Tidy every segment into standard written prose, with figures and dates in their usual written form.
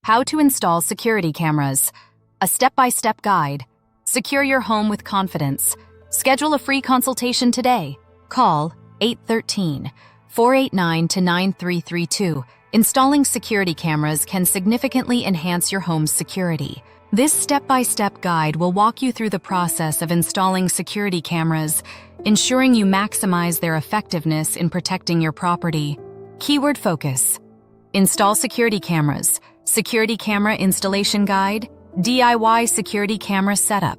How to install security cameras. A step-by-step guide. Secure your home with confidence. Schedule a free consultation today. Call 813-489-9332. Installing security cameras can significantly enhance your home's security. This step-by-step guide will walk you through the process of installing security cameras, ensuring you maximize their effectiveness in protecting your property. Keyword focus. Install security cameras. Security camera installation guide. DIY security camera setup.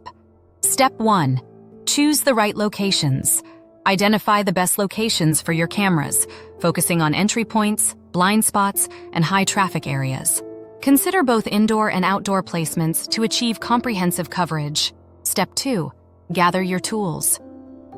Step 1. Choose the right locations. Identify the best locations for your cameras, focusing on entry points, blind spots, and high traffic areas. Consider both indoor and outdoor placements to achieve comprehensive coverage. Step 2. Gather your tools.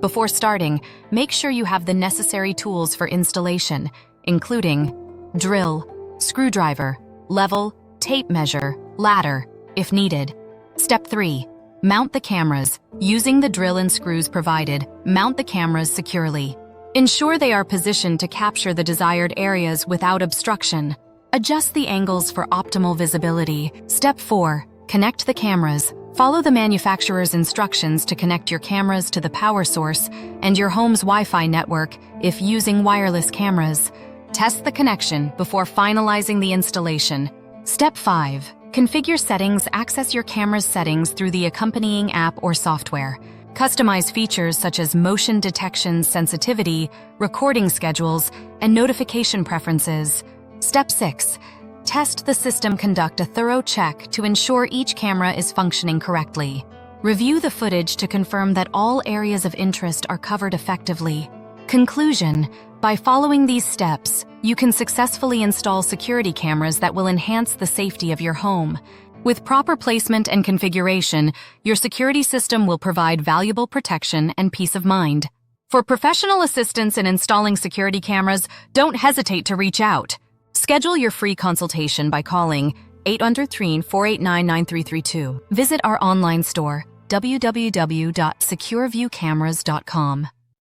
Before starting, make sure you have the necessary tools for installation, including drill, screwdriver, level, tape measure, ladder, if needed. Step 3. Mount the cameras. Using the drill and screws provided, mount the cameras securely. Ensure they are positioned to capture the desired areas without obstruction. Adjust the angles for optimal visibility. Step 4. Connect the cameras. Follow the manufacturer's instructions to connect your cameras to the power source and your home's Wi-Fi network if using wireless cameras. Test the connection before finalizing the installation. Step 5. Configure settings. Access your camera's settings through the accompanying app or software. Customize features such as motion detection sensitivity, recording schedules, and notification preferences. Step 6. Test the system. Conduct a thorough check to ensure each camera is functioning correctly. Review the footage to confirm that all areas of interest are covered effectively. Conclusion. By following these steps, you can successfully install security cameras that will enhance the safety of your home. With proper placement and configuration, your security system will provide valuable protection and peace of mind. For professional assistance in installing security cameras, don't hesitate to reach out. Schedule your free consultation by calling 813-489-9332. Visit our online store, www.secureviewcameras.com.